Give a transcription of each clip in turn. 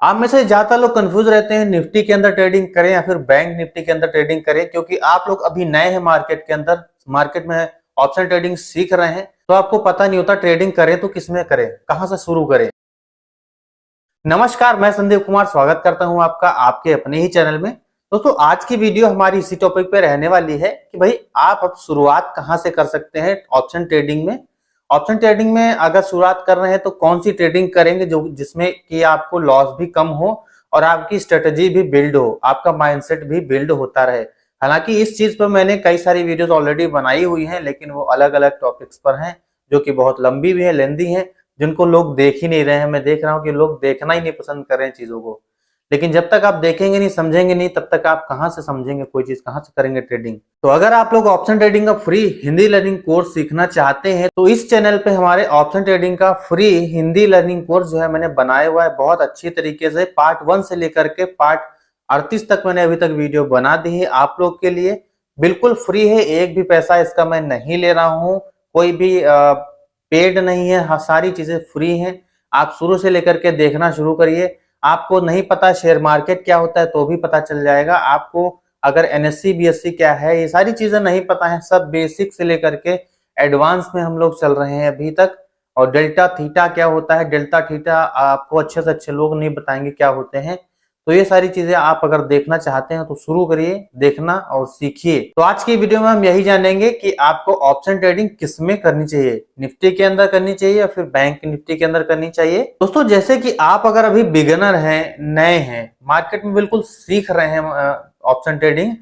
आप में से ज्यादा लोग कंफ्यूज रहते हैं निफ्टी के अंदर ट्रेडिंग करें या फिर बैंक निफ्टी के अंदर ट्रेडिंग करें, क्योंकि आप लोग अभी नए हैं मार्केट के अंदर, मार्केट में ऑप्शन ट्रेडिंग सीख रहे हैं, तो आपको पता नहीं होता ट्रेडिंग करें तो किसमें करें, कहां से शुरू करें। नमस्कार, मैं संदीप कुमार स्वागत करता हूं आपका आपके अपने ही चैनल में। दोस्तों, आज की वीडियो हमारी इसी टॉपिक पे रहने वाली है कि भाई आप अब शुरुआत कहां से कर सकते हैं ऑप्शन ट्रेडिंग में। ऑप्शन ट्रेडिंग में अगर शुरुआत कर रहे हैं तो कौन सी ट्रेडिंग करेंगे जो जिसमें कि आपको लॉस भी कम हो और आपकी स्ट्रेटजी भी बिल्ड हो, आपका माइंडसेट भी बिल्ड होता रहे। हालांकि इस चीज पर मैंने कई सारी वीडियोस ऑलरेडी बनाई हुई हैं, लेकिन वो अलग अलग टॉपिक्स पर हैं जो कि बहुत लंबी भी है, लेंदी है, जिनको लोग देख ही नहीं रहे हैं। मैं देख रहा हूँ कि लोग देखना ही नहीं पसंद कर रहे हैं चीजों को। लेकिन जब तक आप देखेंगे नहीं, समझेंगे नहीं, तब तक आप कहां से समझेंगे कोई चीज, कहां से करेंगे ट्रेडिंग। तो अगर आप लोग ऑप्शन ट्रेडिंग का फ्री हिंदी लर्निंग कोर्स सीखना चाहते हैं तो इस चैनल पे हमारे ऑप्शन ट्रेडिंग का फ्री हिंदी लर्निंग कोर्स जो है मैंने बनाया हुआ है बहुत अच्छी तरीके से। पार्ट 1 से लेकर के पार्ट 38 तक मैंने अभी तक वीडियो बना दी है आप लोग के लिए, बिल्कुल फ्री है। एक भी पैसा इसका मैं नहीं ले रहा हूँ, कोई भी पेड नहीं है, हाँ सारी चीजें फ्री हैं। आप शुरू से लेकर के देखना शुरू करिए। आपको नहीं पता शेयर मार्केट क्या होता है तो भी पता चल जाएगा आपको। अगर एनएससी बीएससी क्या है, ये सारी चीजें नहीं पता है, सब बेसिक से लेकर के एडवांस में हम लोग चल रहे हैं अभी तक। और डेल्टा थीटा क्या होता है, डेल्टा थीटा आपको अच्छे से अच्छे लोग नहीं बताएंगे क्या होते हैं। तो ये सारी चीजें आप अगर देखना चाहते हैं तो शुरू करिए देखना और सीखिए। तो आज की वीडियो में हम यही जानेंगे कि आपको ऑप्शन ट्रेडिंग किसमें करनी चाहिए, निफ्टी के अंदर करनी चाहिए या फिर बैंक निफ्टी के अंदर करनी चाहिए। दोस्तों, जैसे कि आप अगर अभी बिगिनर हैं, नए हैं, मार्केट में बिल्कुल सीख रहे हैं ऑप्शन ट्रेडिंग,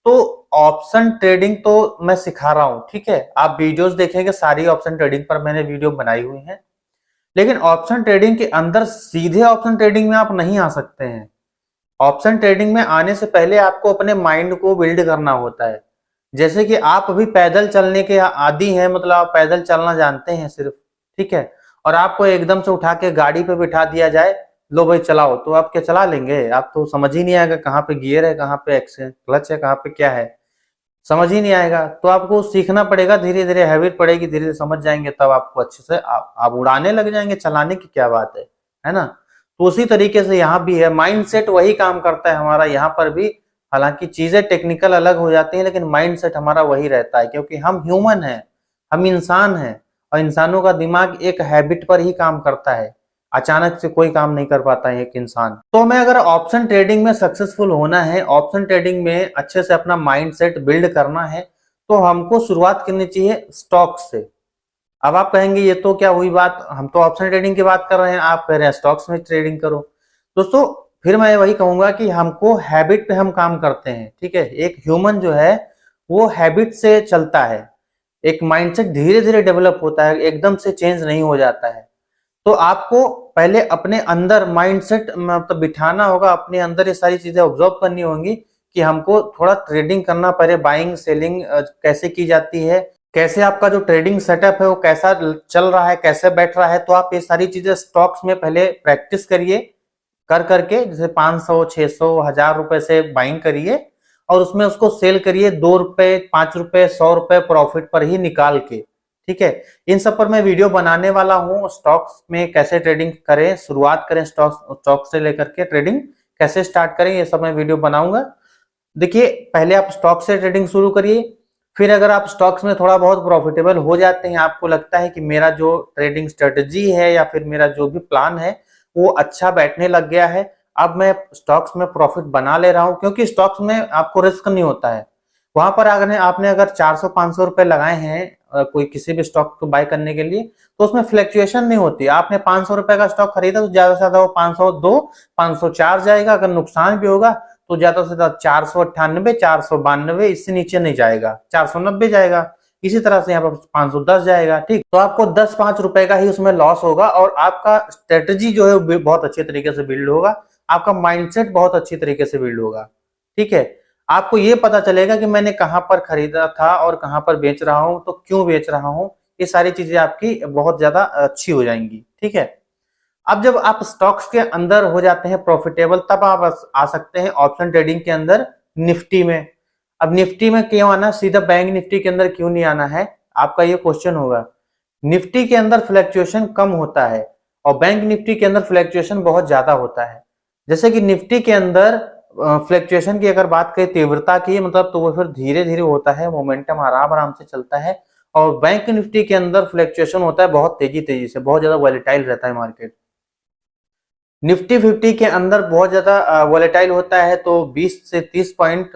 तो ऑप्शन ट्रेडिंग तो मैं सिखा रहा हूं, ठीक है। आप वीडियोस देखेंगे, सारी ऑप्शन ट्रेडिंग पर मैंने वीडियो बनाई हुई है। लेकिन ऑप्शन ट्रेडिंग के अंदर सीधे ऑप्शन ट्रेडिंग में आप नहीं आ सकते हैं। ऑप्शन ट्रेडिंग में आने से पहले आपको अपने माइंड को बिल्ड करना होता है। जैसे कि आप अभी पैदल चलने के आदी हैं, मतलब आप पैदल चलना जानते हैं सिर्फ, ठीक है, और आपको एकदम से उठा के गाड़ी पे बिठा दिया जाए, लो भाई चलाओ, तो आप क्या चला लेंगे? आप तो समझ ही नहीं आएगा कहाँ पे गियर है, कहाँ पे क्लच है, कहाँ पे क्या है, समझ ही नहीं आएगा। तो आपको सीखना पड़ेगा, धीरे धीरे हैबिट पड़ेगी, धीरे धीरे समझ जाएंगे, तब आपको अच्छे से आप उड़ाने लग जाएंगे। चलाने की क्या बात है ना। तो उसी तरीके से यहाँ भी है, माइंडसेट वही काम करता है हमारा यहाँ पर भी। हालांकि चीजें टेक्निकल अलग हो जाती हैं, लेकिन माइंडसेट हमारा वही रहता है, क्योंकि हम ह्यूमन हैं, हम इंसान हैं, और इंसानों का दिमाग एक हैबिट पर ही काम करता है। अचानक से कोई काम नहीं कर पाता है एक इंसान। तो हमें अगर ऑप्शन ट्रेडिंग में सक्सेसफुल होना है, ऑप्शन ट्रेडिंग में अच्छे से अपना माइंडसेट बिल्ड करना है, तो हमको शुरुआत करनी चाहिए स्टॉक से। अब आप कहेंगे ये तो क्या हुई बात, हम तो ऑप्शन ट्रेडिंग की बात कर रहे हैं, आप कह रहे हैं स्टॉक्स में ट्रेडिंग करो। दोस्तों, फिर मैं वही कहूंगा कि हमको हैबिट पे हम काम करते हैं, ठीक है। एक ह्यूमन जो है वो हैबिट से चलता है, एक माइंडसेट धीरे धीरे डेवलप होता है, एकदम से चेंज नहीं हो जाता है। तो आपको पहले अपने अंदर माइंडसेट मतलब बिठाना होगा, अपने अंदर ये सारी चीजें ऑब्जर्व करनी होंगी कि हमको थोड़ा ट्रेडिंग करना पड़े, बाइंग सेलिंग कैसे की जाती है, कैसे आपका जो ट्रेडिंग सेटअप है वो कैसा चल रहा है, कैसे बैठ रहा है। तो आप ये सारी चीजें स्टॉक्स में पहले प्रैक्टिस करिए, कर करके जैसे 500 600 1000 रुपए से बाइंग करिए और उसमें उसको सेल करिए 2 रुपए 5 रुपए 100 रुपए प्रॉफिट पर ही निकाल के, ठीक है। इन सब पर मैं वीडियो बनाने वाला हूँ। स्टॉक्स में कैसे ट्रेडिंग करें, शुरुआत करें स्टॉक से लेकर के ट्रेडिंग कैसे स्टार्ट करें, ये सब मैं वीडियो बनाऊंगा। देखिए, पहले आप स्टॉक से ट्रेडिंग शुरू करिए, फिर अगर आप स्टॉक्स में थोड़ा बहुत प्रॉफिटेबल हो जाते हैं, आपको लगता है कि मेरा जो ट्रेडिंग स्ट्रेटजी है या फिर मेरा जो भी प्लान है वो अच्छा बैठने लग गया है, अब मैं स्टॉक्स में प्रॉफिट बना ले रहा हूं, क्योंकि स्टॉक्स में आपको रिस्क नहीं होता है। वहां पर अगर आपने अगर 400-500 रुपए लगाए हैं कोई किसी भी स्टॉक को बाय करने के लिए, तो उसमें फ्लक्चुएशन नहीं होती। आपने 500 रुपए का स्टॉक खरीदा तो ज्यादा से ज्यादा वो 502 504 जाएगा, अगर नुकसान भी होगा तो ज्यादा से ज्यादा 498 492, इससे नीचे नहीं जाएगा, 490 जाएगा। इसी तरह से यहाँ पर 510 जाएगा, ठीक। तो आपको 10-5 रुपए का ही उसमें लॉस होगा और आपका स्ट्रेटजी जो है बहुत अच्छे तरीके से बिल्ड होगा, आपका माइंडसेट बहुत अच्छी तरीके से बिल्ड होगा, ठीक है। आपको ये पता चलेगा कि मैंने कहां पर खरीदा था और कहां पर बेच रहा हूं, तो क्यों बेच रहा हूं, ये सारी चीजें आपकी बहुत ज्यादा अच्छी हो जाएंगी, ठीक है। अब जब आप स्टॉक्स के अंदर हो जाते हैं प्रॉफिटेबल, तब आप आ सकते हैं ऑप्शन ट्रेडिंग के अंदर निफ्टी में। अब निफ्टी में क्यों आना, सीधा बैंक निफ्टी के अंदर क्यों नहीं आना है, आपका ये क्वेश्चन होगा। निफ्टी के अंदर फ्लक्चुएशन कम होता है और बैंक निफ्टी के अंदर फ्लक्चुएशन बहुत ज्यादा होता है। जैसे कि निफ्टी के अंदर फ्लक्चुएशन की अगर बात करें तीव्रता की, मतलब तो वो फिर धीरे धीरे होता है, मोमेंटम आराम आराम से चलता है। और बैंक निफ्टी के अंदर फ्लक्चुएशन होता है बहुत तेजी तेजी से, बहुत ज्यादा वॉलेटाइल रहता है मार्केट। निफ्टी 50 के अंदर बहुत ज्यादा वॉलेटाइल होता है, तो 20 से 30 पॉइंट,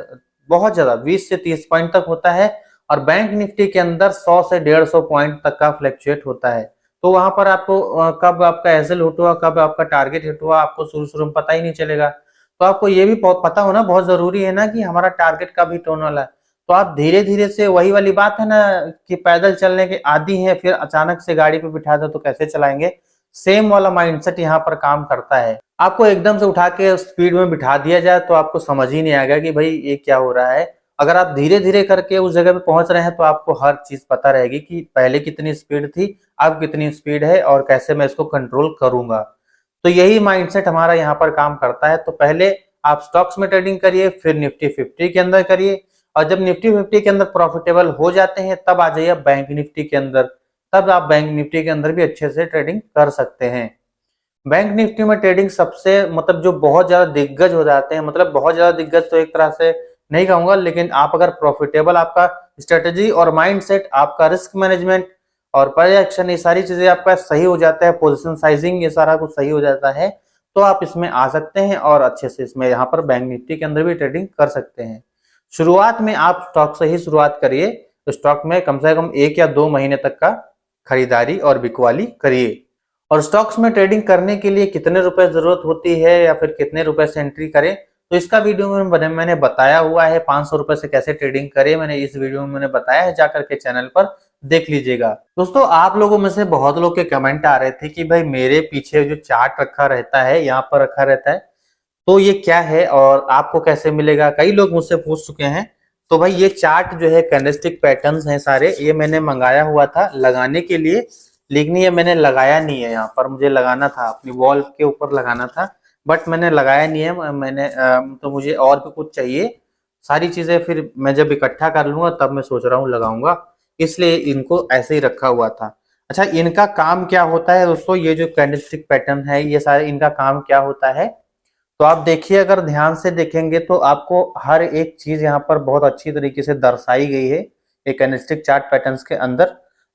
बहुत ज्यादा 20 से 30 पॉइंट तक होता है। और बैंक निफ्टी के अंदर 100 से 150 पॉइंट तक का फ्लक्चुएट होता है। तो वहां पर आपको कब आपका एसएल हिट हुआ, कब आपका टारगेट हिट हुआ, आपको शुरू शुरू में पता ही नहीं चलेगा। तो आपको ये भी पता होना बहुत जरूरी है ना कि हमारा टारगेट कब हिट होने वाला है। तो आप धीरे धीरे से, वही वाली बात है ना कि पैदल चलने के आदी हैं, फिर अचानक से गाड़ी पे बिठा दो तो कैसे चलाएंगे। सेम वाला माइंडसेट यहाँ पर काम करता है। आपको एकदम से उठा के स्पीड में बिठा दिया जाए तो आपको समझ ही नहीं आएगा कि भाई ये क्या हो रहा है। अगर आप धीरे धीरे करके उस जगह पे पहुंच रहे हैं तो आपको हर चीज पता रहेगी कि पहले कितनी स्पीड थी, अब कितनी स्पीड है, और कैसे मैं इसको कंट्रोल करूंगा। तो यही माइंडसेट हमारा यहाँ पर काम करता है। तो पहले आप स्टॉक्स में ट्रेडिंग करिए, फिर निफ्टी 50 के अंदर करिए, और जब निफ्टी 50 के अंदर प्रॉफिटेबल हो जाते हैं तब आ जाइए बैंक निफ्टी के अंदर। तब आप बैंक निफ्टी के अंदर भी अच्छे से ट्रेडिंग कर सकते हैं। बैंक निफ्टी में ट्रेडिंग सबसे, मतलब जो बहुत ज्यादा दिग्गज हो जाते हैं, मतलब बहुत ज्यादा दिग्गज तो एक तरह से नहीं कहूंगा, लेकिन आप अगर प्रॉफिटेबल, आपका स्ट्रेटेजी और माइंडसेट, आपका रिस्क मैनेजमेंट और प्रोजेक्शन, ये सारी चीजें आपका सही हो जाता है, पोजीशन साइजिंग ये सारा कुछ सही हो जाता है, तो आप इसमें आ सकते हैं और अच्छे से इसमें यहाँ पर बैंक निफ्टी के अंदर भी ट्रेडिंग कर सकते हैं। शुरुआत में आप स्टॉक से ही शुरुआत करिए, तो स्टॉक में कम से कम 1 या 2 महीने तक का खरीदारी और बिकवाली करिए। और स्टॉक्स में ट्रेडिंग करने के लिए कितने रुपए जरूरत होती है या फिर कितने रुपए से एंट्री करें, तो इसका वीडियो में मैंने बताया हुआ है। 500 रुपए से कैसे ट्रेडिंग करें, मैंने इस वीडियो में मैंने बताया है, जाकर के चैनल पर देख लीजिएगा। दोस्तों, आप लोगों में से बहुत लोग के कमेंट आ रहे थे कि भाई मेरे पीछे जो चार्ट रखा रहता है, यहाँ पर रखा रहता है, तो ये क्या है और आपको कैसे मिलेगा, कई लोग मुझसे पूछ चुके हैं। तो भाई ये चार्ट जो है, कैंडलस्टिक पैटर्न्स हैं सारे, ये मैंने मंगाया हुआ था लगाने के लिए, लेकिन ये मैंने लगाया नहीं है। यहाँ पर मुझे लगाना था, अपनी वॉल के ऊपर लगाना था, बट मैंने लगाया नहीं है। मैंने तो मुझे और भी कुछ चाहिए, सारी चीजें फिर मैं जब इकट्ठा कर लूंगा तब मैं सोच रहा हूँ लगाऊंगा, इसलिए इनको ऐसे ही रखा हुआ था। अच्छा, इनका काम क्या होता है दोस्तों, ये जो कैंडलस्टिक पैटर्न है, ये सारे इनका काम क्या होता है, तो आप देखिए, अगर ध्यान से देखेंगे तो आपको हर एक चीज यहाँ पर बहुत अच्छी तरीके से दर्शाई गई है एक कैंडलस्टिक चार्ट पैटर्न्स के अंदर।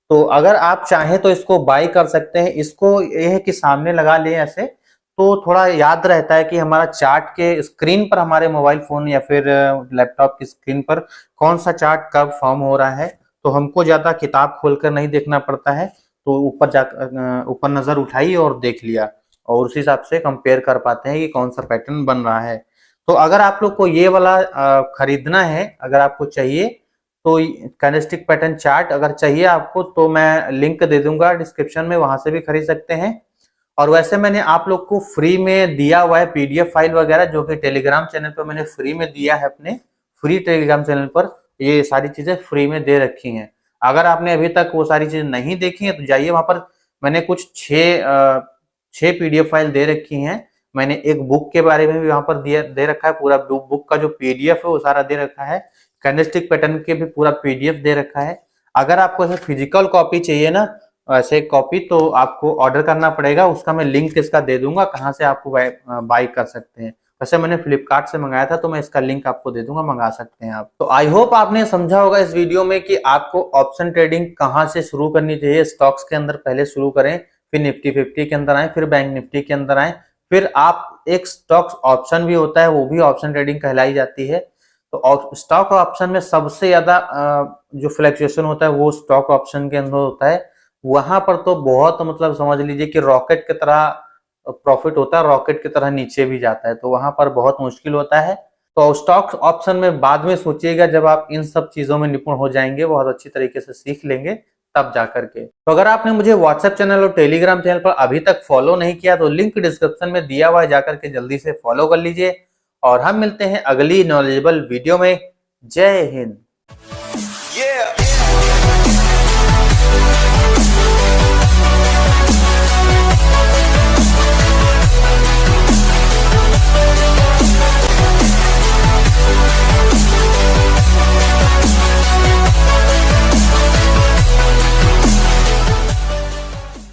तो अगर आप चाहें तो इसको बाय कर सकते हैं। इसको ये है कि सामने लगा लें ऐसे, तो थोड़ा याद रहता है कि हमारा चार्ट के स्क्रीन पर, हमारे मोबाइल फोन या फिर लैपटॉप की स्क्रीन पर कौन सा चार्ट कब फॉर्म हो रहा है। तो हमको ज्यादा किताब खोलकर नहीं देखना पड़ता है, तो ऊपर नजर उठाई और देख लिया, और उस हिसाब से कंपेयर कर पाते हैं कि कौन सा पैटर्न बन रहा है। तो अगर आप लोग को ये वाला खरीदना है, अगर आपको चाहिए, तो कैंडलस्टिक पैटर्न चार्ट अगर चाहिए आपको, तो मैं लिंक दे दूंगा डिस्क्रिप्शन में, वहां से भी खरीद सकते हैं। और वैसे मैंने आप लोग को फ्री में दिया हुआ है पीडीएफ फाइल वगैरह, जो कि टेलीग्राम चैनल पर मैंने फ्री में दिया है, अपने फ्री टेलीग्राम चैनल पर ये सारी चीजें फ्री में दे रखी हैं। अगर आपने अभी तक वो सारी चीजें नहीं देखी है तो जाइए वहां पर, मैंने कुछ 6 पीडीएफ फाइल दे रखी हैं। मैंने एक बुक के बारे में भी वहां पर दे रखा है, पूरा बुक का जो पीडीएफ है वो सारा दे रखा है। कैंडलस्टिक पैटर्न के भी पूरा पीडीएफ दे रखा है। अगर आपको ऐसे फिजिकल कॉपी चाहिए ना, ऐसे कॉपी, तो आपको ऑर्डर करना पड़ेगा। उसका मैं लिंक इसका दे दूंगा, कहाँ से आपको बाय कर सकते हैं। वैसे मैंने फ्लिपकार्ट से मंगाया था, तो मैं इसका लिंक आपको दे दूंगा, मंगा सकते हैं आप। तो आई होप आपने समझा होगा इस वीडियो में कि आपको ऑप्शन ट्रेडिंग कहाँ से शुरू करनी चाहिए। स्टॉक्स के अंदर पहले शुरू करें, फिर निफ्टी 50 के अंदर आए, फिर बैंक निफ्टी के अंदर आए, फिर आप एक स्टॉक्स ऑप्शन भी होता है, वो भी ऑप्शन ट्रेडिंग कहलाई जाती है। तो स्टॉक ऑप्शन में सबसे ज्यादा जो फ्लक्चुएशन होता है वो स्टॉक ऑप्शन के अंदर होता है। वहां पर तो बहुत, मतलब समझ लीजिए कि रॉकेट की तरह प्रॉफिट होता है, रॉकेट की तरह नीचे भी जाता है, तो वहां पर बहुत मुश्किल होता है। तो स्टॉक ऑप्शन में बाद में सोचिएगा, जब आप इन सब चीजों में निपुण हो जाएंगे, बहुत अच्छी तरीके से सीख लेंगे, तब जाकर के। तो अगर आपने मुझे व्हाट्सएप चैनल और टेलीग्राम चैनल पर अभी तक फॉलो नहीं किया, तो लिंक डिस्क्रिप्शन में दिया हुआ है, जाकर के जल्दी से फॉलो कर लीजिए। और हम मिलते हैं अगली नॉलेजेबल वीडियो में। जय हिंद।